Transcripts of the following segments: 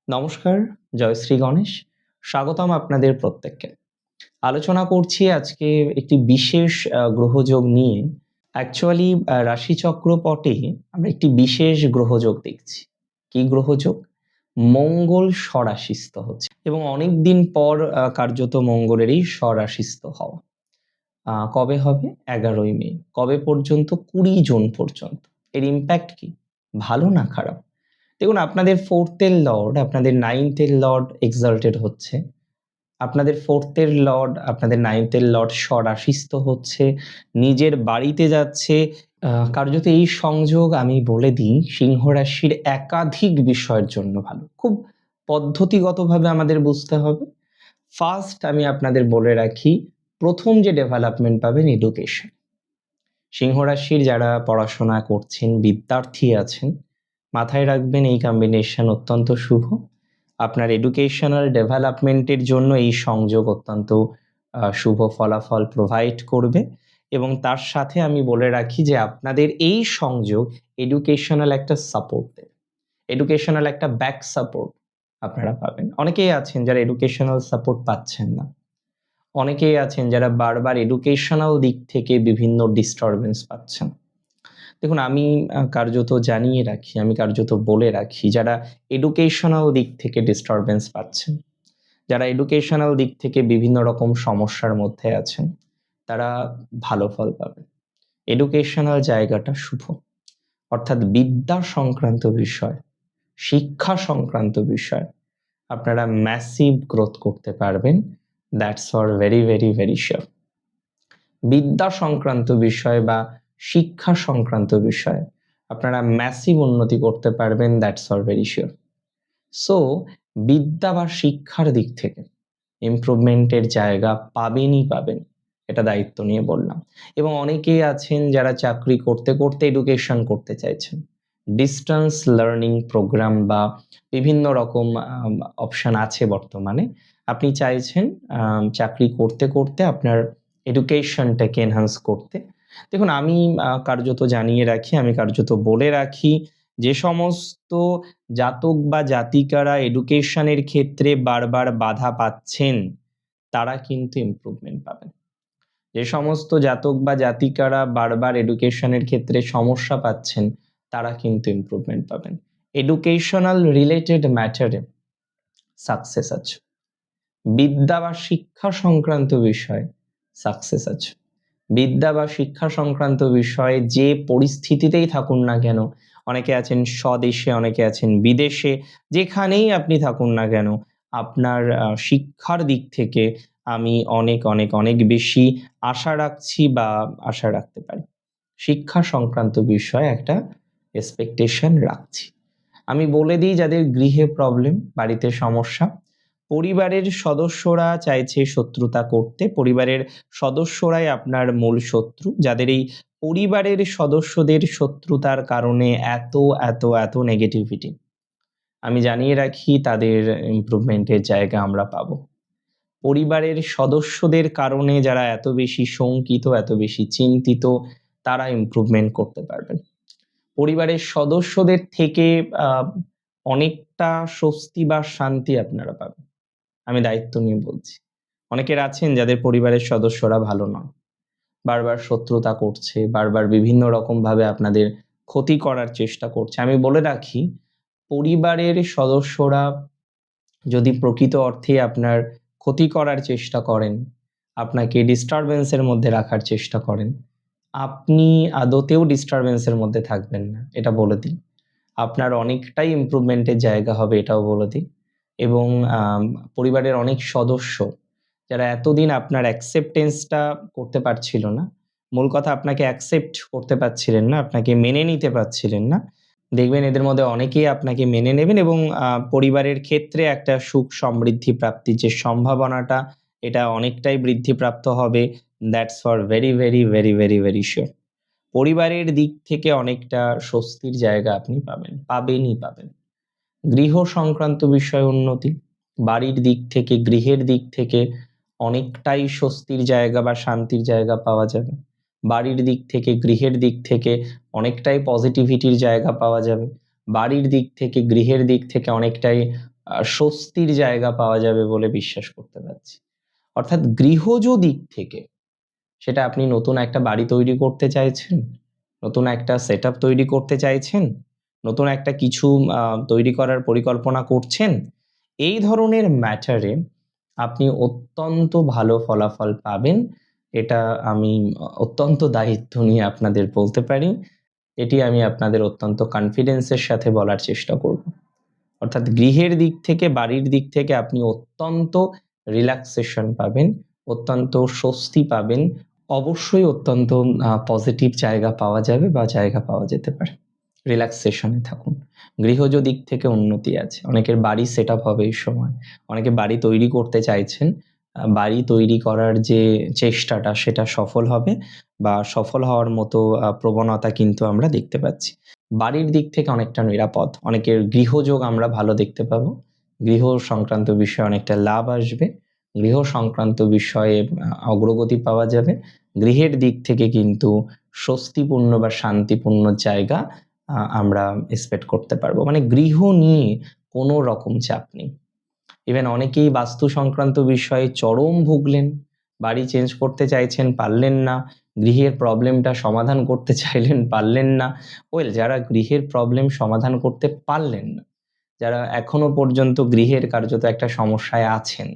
নমস্কার, জয় শ্রী গণেশ। স্বাগতম আপনাদের প্রত্যেককে। আলোচনা করছি আজকে একটি বিশেষ গ্রহযোগ নিয়ে। অ্যাকচুয়ালি রাশিচক্র পটে আমরা একটি বিশেষ গ্রহযোগ দেখছি। কি গ্রহযোগ? মঙ্গল স্বরাশিস্থ হচ্ছে এবং অনেকদিন পর কার্যত মঙ্গলেরই স্বরাশিস্থ হওয়া। কবে হবে? ১১ই মে। কবে পর্যন্ত? ২০ জুন পর্যন্ত। এর ইমপ্যাক্ট কি? ভালো না খারাপ? দেখুন, আপনাদের 4th এর লর্ড, আপনাদের 9th এর লর্ড এক্সাল্টেড হচ্ছে। আপনাদের 4th এর লর্ড, আপনাদের 9th এর লর্ড স্বরাশিস্থ হচ্ছে, নিজের বাড়িতে যাচ্ছে। কার্যত এই সংযোগ আমি বলে দিই সিংহ রাশির একাধিক বিষয়ের জন্য ভালো। খুব পদ্ধতিগতভাবে আমাদের বুঝতে হবে। ফার্স্ট আমি আপনাদের বলে রাখি, প্রথম যে ডেভেলপমেন্ট পাবেন এডুকেশন। সিংহ রাশির যারা পড়াশোনা করছেন, বিদ্যার্থী আছেন, মাথায় রাখবেন এই কম্বিনেশন অত্যন্ত শুভ। আপনার এডুকেশনাল ডেভেলপমেন্টের জন্য এই সংযোগ অত্যন্ত শুভ ফলাফল প্রোভাইড করবে এবং তার সাথে আমি বলে রাখি যে আপনাদের এই সংযোগ এডুকেশনাল একটা সাপোর্ট দেবে, এডুকেশনাল একটা ব্যাক সাপোর্ট আপনারা পাবেন। অনেকেই আছেন যারা এডুকেশনাল সাপোর্ট পাচ্ছেন না, অনেকেই আছেন যারা বারবার এডুকেশনাল দিক থেকে বিভিন্ন ডিস্টারবেন্স পাচ্ছেন। দেখুন, আমি কার্যত জানিয়ে রাখি, আমি কার্যত বলে রাখি, যারা এডুকেশনাল দিক থেকে ডিস্টারবেন্স পাচ্ছেন, যারা এডুকেশনাল দিক থেকে বিভিন্ন রকম সমস্যার মধ্যে আছেন, তারা ভালো ফল পাবেন। এডুকেশনাল জায়গাটা শুভ, অর্থাৎ বিদ্যা সংক্রান্ত বিষয়, শিক্ষা সংক্রান্ত বিষয় আপনারা ম্যাসিভ গ্রোথ করতে পারবেন। That's for very very very sure. বিদ্যা সংক্রান্ত বিষয় বা শিক্ষা সংক্রান্ত বিষয় আপনারা ম্যাসিভ উন্নতি করতে পারবেন। That's for very sure. So বিদ্যা বা শিক্ষার দিক থেকে ইমপ্রুভমেন্টের জায়গা পাবেনই পাবেন, এটা দায়িত্ব নিয়ে বললাম। এবং অনেকেই আছেন যারা চাকরি করতে করতে এডুকেশন করতে চাইছেন, ডিস্টেন্স লার্নিং প্রোগ্রাম বা বিভিন্ন রকম অপশন আছে বর্তমানে। আপনি চাইছেন চাকরি করতে করতে আপনার এডুকেশনটাকে এনহান্স করতে। দেখুন, আমি কার্যত জানিয়ে রাখি, আমি কার্যত বলে রাখি, যে সমস্ত জাতক বা জাতিকারা এডুকেশনের ক্ষেত্রে বারবার বাধা পাচ্ছেন তারা কিন্তু ইমপ্রুভমেন্ট পাবেন। যে সমস্ত জাতক বা জাতিকারা বারবার এডুকেশনের ক্ষেত্রে সমস্যা পাচ্ছেন তারা কিন্তু ইমপ্রুভমেন্ট পাবেন। এডুকেশনাল রিলেটেড ম্যাটারে সাকসেস আছে, বিদ্যা বা শিক্ষা সংক্রান্ত বিষয়ে সাকসেস আছে। বিদ্যা বা শিক্ষা সংক্রান্ত বিষয়ে যে পরিস্থিতিতেই থাকুন না কেন, অনেকে আছেন স্বদেশে, অনেকে আছেন বিদেশে, যেখানেই আপনি থাকুন না কেন, আপনার শিক্ষার দিক থেকে আমি অনেক অনেক অনেক বেশি আশা রাখছি বা আশা রাখতে পারি। শিক্ষা সংক্রান্ত বিষয়ে একটা এক্সপেকটেশন রাখছি। আমি বলে দিই, যাদের গৃহে প্রবলেম, বাড়িতে সমস্যা, পরিবারের সদস্যরা চাইছে শত্রুতা করতে, পরিবারের সদস্যরাই আপনার মূল শত্রু। যাদের এই পরিবারের সদস্যদের শত্রুতার কারণে এত এত এত নেগেটিভিটি, আমি জানিয়ে রাখি তাদের ইমপ্রুভমেন্টের জায়গা আমরা পাবো। পরিবারের সদস্যদের কারণে যারা এত বেশি শঙ্কিত, এত বেশি চিন্তিত, তারা ইমপ্রুভমেন্ট করতে পারবেন। পরিবারের সদস্যদের থেকে অনেকটা স্বস্তি বা শান্তি আপনারা পাবেন, আমি দায়িত্ব নিয়ে বলছি। অনেকের আছেন যাদের পরিবারের সদস্যরা ভালো নয়, বারবার শত্রুতা করছে, বারবার বিভিন্ন রকমভাবে আপনাদের ক্ষতি করার চেষ্টা করছে। আমি বলে রাখি, পরিবারের সদস্যরা যদি প্রকৃত অর্থে আপনার ক্ষতি করার চেষ্টা করেন, আপনাকে ডিস্টারবেন্সের মধ্যে রাখার চেষ্টা করেন, আপনি আদতেও ডিস্টারবেন্সের মধ্যে থাকবেন না, এটা বলে দিই। আপনার অনেকটাই ইমপ্রুভমেন্টের জায়গা হবে, এটাও বলে দিই। এবং পরিবারের অনেক সদস্য যারা এতদিন আপনার অ্যাকসেপ্টেন্সটা করতে পারছিল না, মূল কথা আপনাকে অ্যাকসেপ্ট করতে পারছিলেন না, আপনাকে মেনে নিতে পারছিলেন না, দেখবেন এদের মধ্যে অনেকেই আপনাকে মেনে নেবেন এবং পরিবারের ক্ষেত্রে একটা সুখ সমৃদ্ধি প্রাপ্তির যে সম্ভাবনাটা, এটা অনেকটাই বৃদ্ধিপ্রাপ্ত হবে। That's for very very very very very sure. পরিবারের দিক থেকে অনেকটা স্বস্তির জায়গা আপনি পাবেন, পাবেনই পাবেন। গৃহ সংক্রান্ত বিষয় উন্নতি, বাড়ির দিক থেকে, গৃহের দিক থেকে অনেকটাই স্বস্তির জায়গা বা শান্তির জায়গা পাওয়া যাবে। বাড়ির দিক থেকে, গৃহের দিক থেকে অনেকটাই পজিটিভিটির জায়গা পাওয়া যাবে। বাড়ির দিক থেকে, গৃহের দিক থেকে অনেকটাই স্বস্তির জায়গা পাওয়া যাবে বলে বিশ্বাস করতে পারছি। অর্থাৎ গৃহজ দিক থেকে সেটা আপনি নতুন একটা বাড়ি তৈরি করতে চাইছেন, নতুন একটা সেটআপ তৈরি করতে চাইছেন, নতুন একটা কিছু তৈরি করার পরিকল্পনা করছেন, এই ধরনের ম্যাটারে আপনি অত্যন্ত ভালো ফলাফল পাবেন। এটা আমি অত্যন্ত দায়িত্ব নিয়ে আপনাদের বলতে পারি। এটি আমি আপনাদের অত্যন্ত কনফিডেন্সের সাথে বলার চেষ্টা করব। অর্থাৎ গৃহের দিক থেকে, বাড়ির দিক থেকে আপনি অত্যন্ত রিল্যাক্সেশন পাবেন, অত্যন্ত স্বস্তি পাবেন। অবশ্যই অত্যন্ত পজিটিভ জায়গা পাওয়া যাবে বা জায়গা পাওয়া যেতে পারে। রিল্যাক্সেশনে থাকুন। গৃহজ দিক থেকে উন্নতি আছে। অনেকের বাড়ি সেটআপ হবে এই সময়। অনেকে বাড়ি তৈরি করতে চাইছেন। বাড়ি তৈরি করার যে চেষ্টাটা সেটা সফল হবে বা সফল হওয়ার মতো প্রবণতা কিন্তু আমরা দেখতে পাচ্ছি। বাড়ির দিক থেকে অনেকটা নিরাপদ। অনেকের গৃহযোগ আমরা ভালো দেখতে পাবো। গৃহ সংক্রান্ত বিষয়ে অনেকটা লাভ আসবে। গৃহ সংক্রান্ত বিষয়ে অগ্রগতি পাওয়া যাবে। গৃহের দিক থেকে কিন্তু স্বস্তিপূর্ণ বা শান্তিপূর্ণ জায়গা আমরা এক্সপেক্ট করতে পারবো। মানে গৃহ নিয়ে কোনো রকম চাপ নেই। ইভেন অনেকেই বাস্তু সংক্রান্ত বিষয়ে চরম ভুগলেন, বাড়ি চেঞ্জ করতে চাইছেন, পারলেন না, গৃহের প্রবলেমটা সমাধান করতে চাইলেন, পারলেন না। যারা গৃহের প্রবলেম সমাধান করতে পারলেন না, যারা এখনো পর্যন্ত গৃহের কার্যত একটা সমস্যায় আছেন,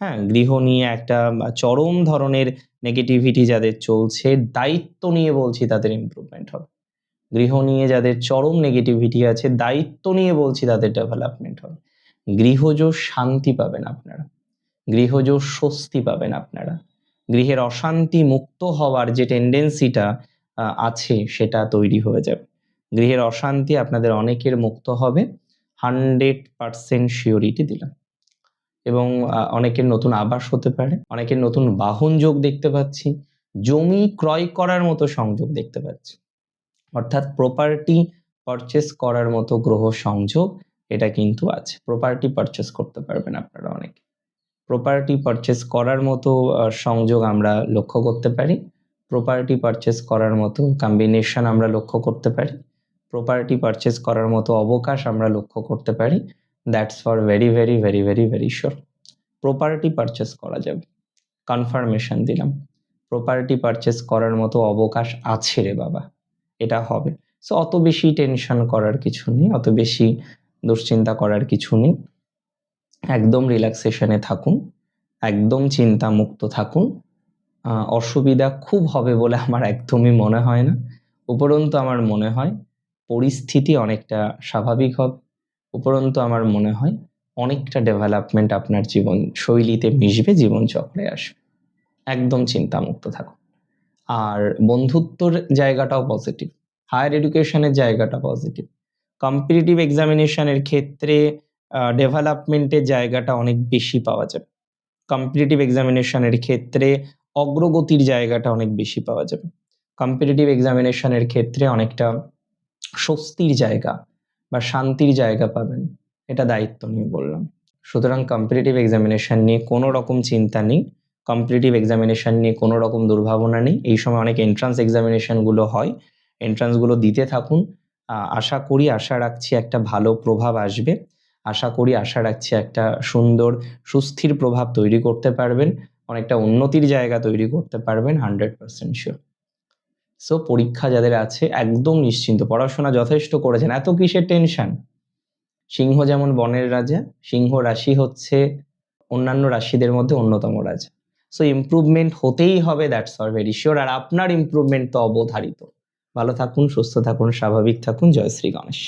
হ্যাঁ, গৃহ নিয়ে একটা চরম ধরনের নেগেটিভিটি যাদের চলছে, দায়িত্ব নিয়ে বলছি তাদের ইমপ্রুভমেন্ট হবে। গৃহ নিয়ে যাদের চরম নেগেটিভিটি আছে, দায়িত্ব নিয়ে বলছি তাদের ডেভেলপমেন্ট হবে। গৃহজ শান্তি পাবেন আপনারা, গৃহজ স্বস্তি পাবেন আপনারা। গৃহের অশান্তি মুক্ত হওয়ার যে টেন্ডেন্সিটা আছে সেটা তৈরি হয়ে যাবে। গৃহের অশান্তি আপনাদের অনেকের মুক্ত হবে, 100% শিওরিটি দিলাম। এবং অনেকের নতুন আবাস হতে পারে, অনেকের নতুন বাহন যোগ দেখতে পাচ্ছি, জমি ক্রয় করার মতো সংযোগ দেখতে পাচ্ছি। অর্থাৎ প্রপার্টি পারচেস করার মতো গ্রহ সংযোগ এটা কিন্তু আছে। প্রপার্টি পারচেস করতে পারবেন আপনারা অনেকে। প্রপার্টি পারচেস করার মতো সংযোগ আমরা লক্ষ্য করতে পারি। প্রপার্টি পারচেস করার মতো কম্বিনেশন আমরা লক্ষ্য করতে পারি। প্রপার্টি পারচেস করার মতো অবকাশ আমরা লক্ষ্য করতে পারি। That's for very very very very very sure. Property purchase করা যাবে, কনফার্মেশন দিলাম। প্রপার্টি পারচেস করার মতো অবকাশ আছে রে বাবা, এটা হবে। সো অত বেশি টেনশন করার কিছু নেই, অত বেশি দুশ্চিন্তা করার কিছু নেই। একদম রিল্যাক্সেশনে থাকুন, একদম চিন্তা মুক্ত থাকুন। অসুবিধা খুব হবে বলে আমার একদমই মনে হয় না। উপরন্তু আমার মনে হয় পরিস্থিতি অনেকটা স্বাভাবিক হবে। উপরন্তু আমার মনে হয় অনেকটা ডেভেলপমেন্ট আপনার জীবন শৈলীতে মিশবে, জীবনচক্রে আসবে। একদম চিন্তামুক্ত থাকুন। আর বন্ধুত্বর জায়গাটাও পজিটিভ, হায়ার এডুকেশনের জায়গাটা পজিটিভ, কম্পিটিটিভ এক্সামিনেশনের ক্ষেত্রে ডেভেলপমেন্টের জায়গাটা অনেক বেশি পাওয়া যাবে। কম্পিটিটিভ এক্সামিনেশনের ক্ষেত্রে অগ্রগতির জায়গাটা অনেক বেশি পাওয়া যাবে। কম্পিটিটিভ এক্সামিনেশনের ক্ষেত্রে অনেকটা স্বস্তির জায়গা বা শান্তির জায়গা পাবেন। এটা দায়িত্ব নিয়ে বললাম। সুতরাং কম্পিটিটিভ এক্সামিনেশন নিয়ে কোনো রকম চিন্তা নেই, কম্পিটিটিভ এক্সামিনেশন নিয়ে কোনো রকম দুর্ভাবনা নেই। এই সময় অনেক এন্ট্রান্স এক্সামিনেশনগুলো হয়, এন্ট্রান্সগুলো দিতে থাকুন। আশা করি, আশা রাখছি একটা ভালো প্রভাব আসবে। আশা করি, আশা রাখছি একটা সুন্দর সুস্থির প্রভাব তৈরি করতে পারবেন, অনেকটা উন্নতির জায়গা তৈরি করতে পারবেন, 100% শিওর। সো পরীক্ষা যাদের আছে একদম নিশ্চিন্ত, পড়াশোনা যথেষ্ট করেছেন, এত কিসের টেনশন। সিংহ যেমন বনের রাজা, সিংহ রাশি হচ্ছে অন্যান্য রাশিদের মধ্যে অন্যতম রাজা। সো ইমপ্রুভমেন্ট হতেই হবে, দ্যাটস ফর ভেরি শিওর। আর আপনার ইমপ্রুভমেন্ট তো অবধারিত। ভালো থাকুন, সুস্থ থাকুন, স্বাভাবিক থাকুন। জয় শ্রী গণেশ।